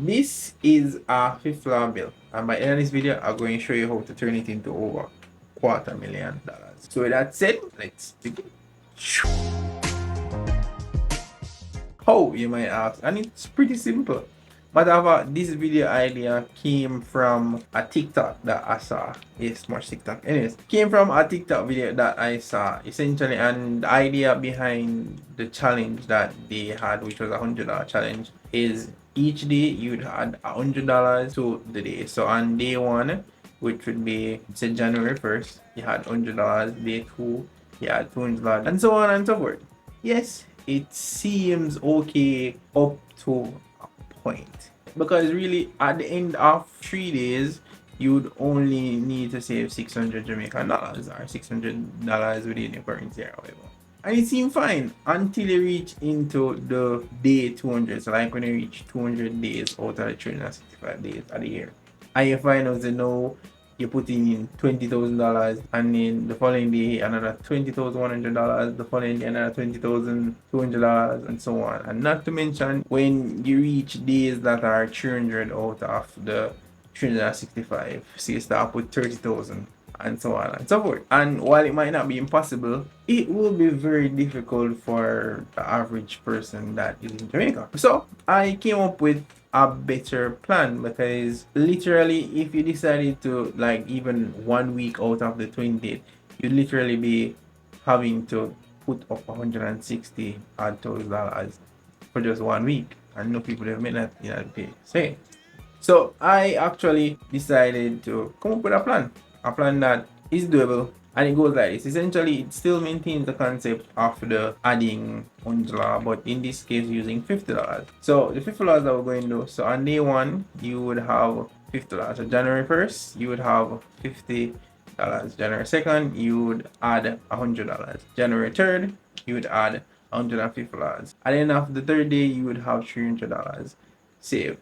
This is a $50 bill, and by the end of this video I'm going to show you how to turn it into over $250,000. So with that said, let's begin. How, you might ask, and it's pretty simple. But this video idea came from a TikTok that I saw. Yes, much TikTok. Anyways, came from a TikTok video that I saw essentially, and the idea behind the challenge that they had, which was $100 challenge, is each day you'd add $100 to the day. So on day one, which would be, say, January 1st, you had $100. Day two, you had $200, and so on and so forth. Yes, it seems okay up to a point, because really at the end of 3 days you'd only need to save 600 Jamaican dollars or $600 within your currency or whatever. And it seemed fine until you reach into the day 200. So like when you reach 200 days out of the 365 days of the year, and you find out that now you're putting in $20,000, and then the following day another $20,100, the following day another $20,200, and so on. And not to mention when you reach days that are 300 out of the 365, so you start with 30,000, and so on and so forth. And while it might not be impossible, it will be very difficult for the average person that is in Jamaica. So I came up with a better plan, because literally if you decided to, like, even 1 week out of the 20, you'd literally be having to put up $160,000 for just 1 week, and no people have made that pay. So I actually decided to come up with a plan that is doable, and it goes like this. Essentially, it still maintains the concept of the adding $100, but in this case using $50. So the $50 that we're going to do, so on day one you would have $50. So January 1st you would have $50. January 2nd you would add $100. January 3rd you would add $150. At the end of the third day you would have $300 saved.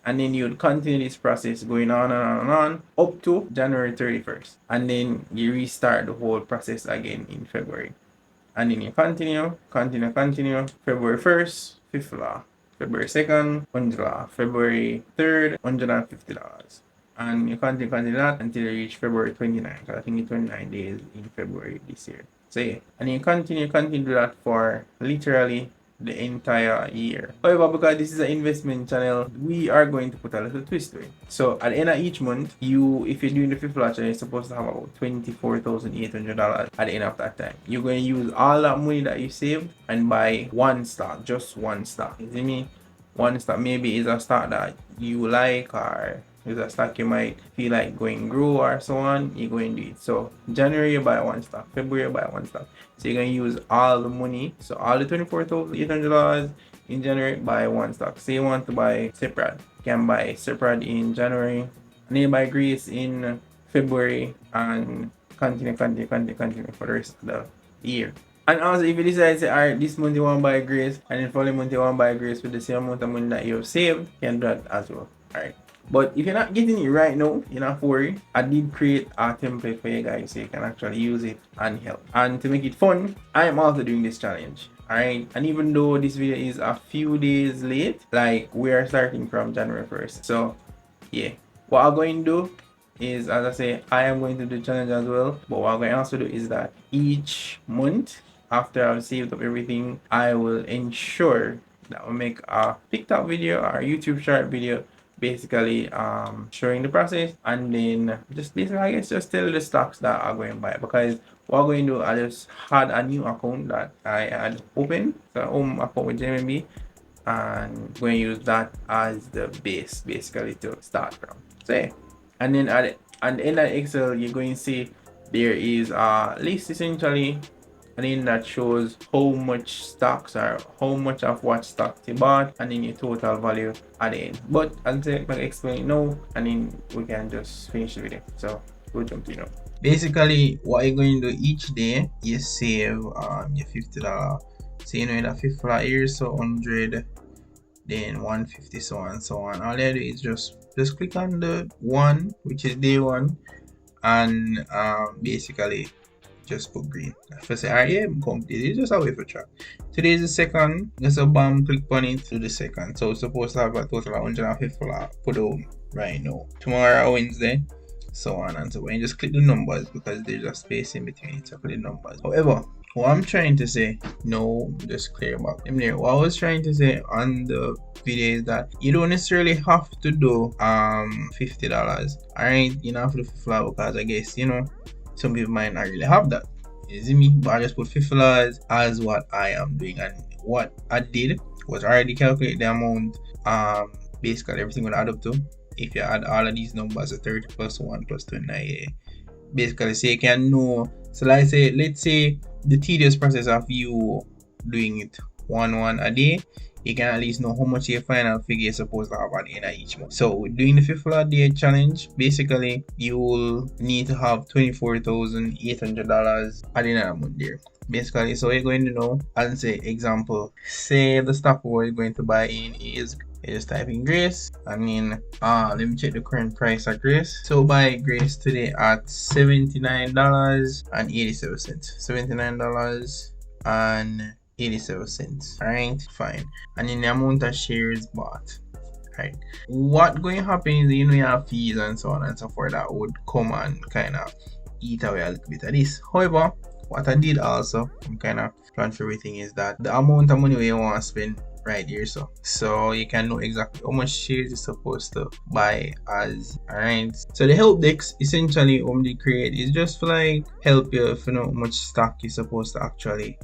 And then you would continue this process going on and on and on up to January 31st. And then you restart the whole process again in February. And then you continue. February 1st, $50. February 2nd, $100. February 3rd, $150. And you continue that until you reach February 29th. I think it's 29 days in February this year. So yeah. And you continue that for literally the entire year. However, because this is an investment channel, we are going to put a little twist to it. So at the end of each month, if you're doing the $50 challenge, you're supposed to have about $24,800 at the end of that time. You're going to use all that money that you saved and buy one stock, just one stock. You see me? One stock. Maybe it's a stock that you like, or is a stock you might feel like going grow or so on, you're going to do it. So January you buy one stock, February you buy one stock. So you're going to use all the money. So all the $24,800 in January, buy one stock. Say you want to buy separate, you can buy separate in January, and then buy Grace in February, and continue for the rest of the year. And also, if you decide to say, alright, this month you want to buy Grace, and then following month you want to buy Grace with the same amount of money that you have saved, you can do that as well. Alright. But if you're not getting it right now, you're not worry. I did create a template for you guys so you can actually use it and help. And to make it fun, I am also doing this challenge. Alright, and even though this video is a few days late, like we are starting from January 1st. So yeah, what I'm going to do is, as I say, I am going to do the challenge as well. But what I'm going to also do is that each month, after I've saved up everything, I will ensure that I'll make a TikTok video or a YouTube short video, basically showing the process, and then just basically, I guess, just tell the stocks that I'm going to buy. Because what I'm going to do, I just had a new account that I had opened, so home account with JMB, and going to use that as the base basically to start from. So yeah. And then at the end of Excel, you're going to see there is a list essentially, and then that shows how much stocks are, how much of what stock you bought, and then your total value at the end. But I'll explain it now, and then we can just finish the video. So we'll jump to it now. Basically, what you're going to do each day, you save your $50. So you know that $50 here, so 100, then 150, so on and so on. All you do is just click on the one, which is day one, and basically just put green. If I say, alright, yeah, I'm complete. It's just a way for track. Today is the second. Just a bam, click on it to the second. So it's supposed to have a total of 150 put on right now. Tomorrow, Wednesday, so on and so on. You just click the numbers because there's a space in between it. So click the numbers. However, what I'm trying to say, no, just clear back. What I was trying to say on the video is that you don't necessarily have to do $50. Alright, you don't have to do $50 because I guess, you know, some people might not really have that. You see me? But I just put $50 as what I am doing, and what I did was already calculate the amount basically everything will add up to. If you add all of these numbers, so 30 plus 1 plus 29, basically so you can know. So let's say the tedious process of you doing it one a day, you can at least know how much your final figure is supposed to have at the end of each month. So with doing the $50 day challenge, basically you will need to have $24,800 at the end of the month there. Basically, so you're going to know, and say example, say the stock we're going to buy in is, you just type in Grace, and then let me check the current price at Grace. So buy Grace today at $79.87. $79.87. Alright, fine. And then the amount of shares bought. Right. What going to happen is, you know, you have fees and so on and so forth that would come and kind of eat away a little bit of this. However, what I did also, I'm kind of plan for everything, is that the amount of money you want to spend right here, so you can know exactly how much shares you're supposed to buy as. Alright, so the help desk essentially they create is just for like help you if you know how much stock you're supposed to actually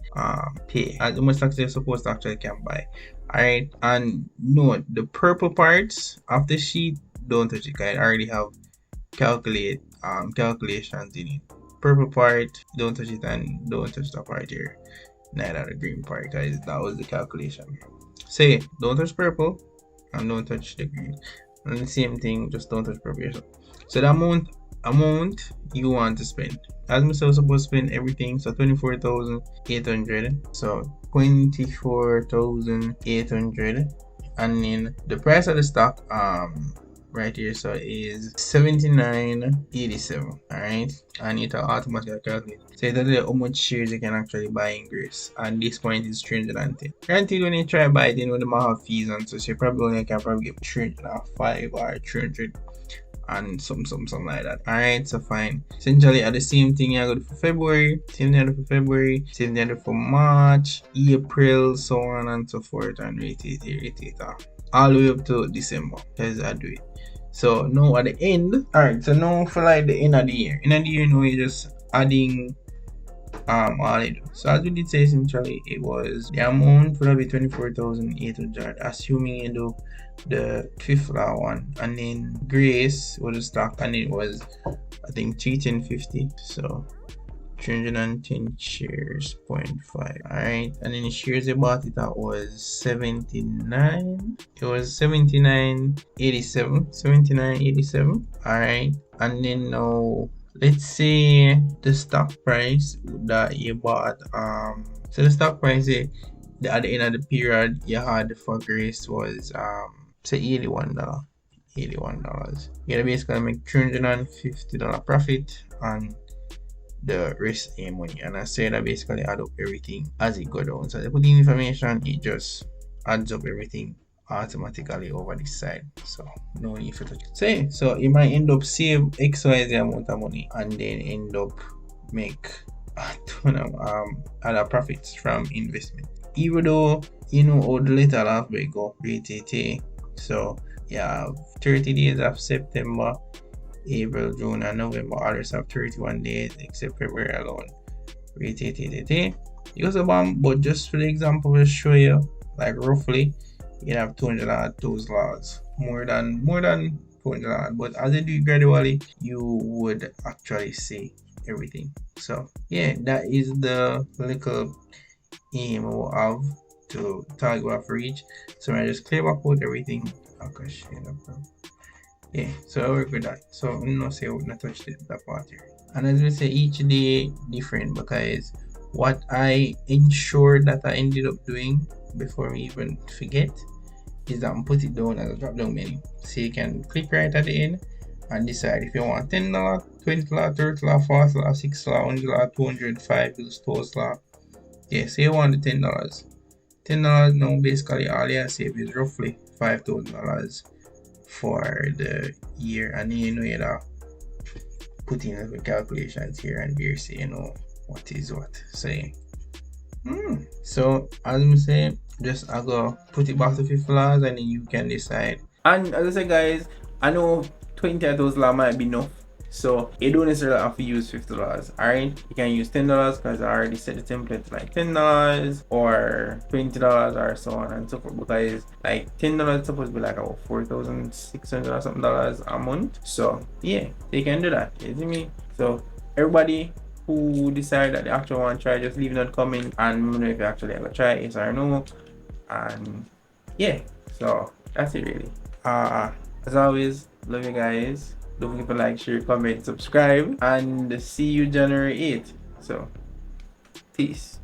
pay, how much stock you're supposed to actually can buy. Alright, and note the purple parts of the sheet, don't touch it, I already have calculations in it. Purple part, don't touch it, and don't touch the part here, neither the green part, guys. That was the calculation. Say don't touch purple and don't touch the green, and the same thing, just don't touch purple. So the amount you want to spend, as myself supposed to spend everything, so 24,800, so 24,800, and then the price of the stock right here, so is $79.87. Alright, and it will automatically calculate. So it tells you how much shares you can actually buy in Grace. At this point is 310. Granted, when you try buy it, you know, they might have fees and so you probably can get 305 or 300 and something like that. Alright, so fine. Essentially at the same thing you go for February, same thing for February, same thing for March, April, so on and so forth, and rate it all the way up to December. That's how I do it. So now at the end, alright, so now for like the end of the year, you know, you're just adding all it. So as we did say, essentially it was the amount would be 24,800, assuming you do the $50 one, and then Grace was the stock, and it was I think 310.50, so 310 shares 0.5. Alright, and then the shares they bought it at was 79. It was 79.87. Alright, and then now let's say the stock price that you bought, so the stock price at the end of the period you had for Grace was say $81. You gotta basically make $350 profit on the rest in money, and I say that basically add up everything as it go down. So they put the information, it just adds up everything automatically over this side, so no need for touch it. So you might end up save XYZ amount of money and then end up make a ton of other profits from investment, even though you know how the little half way go RTT. So yeah, 30 days of September, April, June, and November. Others have 31 days except February alone. RTT. Use a bomb, but just for the example, we'll show you like roughly you have 200 those laws, more than 200, but as you do it gradually, you would actually see everything. So yeah, that is the little aim we have to target we have reach. So I just clear back out everything. Yeah, so I work with that. So I'm not say I would not touch that part here. And as we say, each day different, because what I ensured that I ended up doing before we even forget is that I'm put it down as a drop down menu, so you can click right at the end and decide if you want $10, $20, $30, $40, $6, $100, 200, $5, yeah, say you want the $10. $10 now basically all you save is roughly $5,000 for the year, and you know you put in the calculations here and there, so you know what is what. So as I'm saying, just I go put it back to $50 and then you can decide. And as I said guys, I know 20 of those might be enough, so you don't necessarily have to use $50. Alright, you can use $10 because I already set the template to like $10 or $20 or so on and so forth, because like $10 is supposed to be like about 4,600 or something dollars a month. So yeah, they can do that, you see me? So everybody who decide that they actually want to try, just leave a comment and let me know if you actually ever try, yes or no. And yeah, so that's it really. As always, love you guys. Don't forget to like, share, comment, subscribe, and see you January 8th. So peace.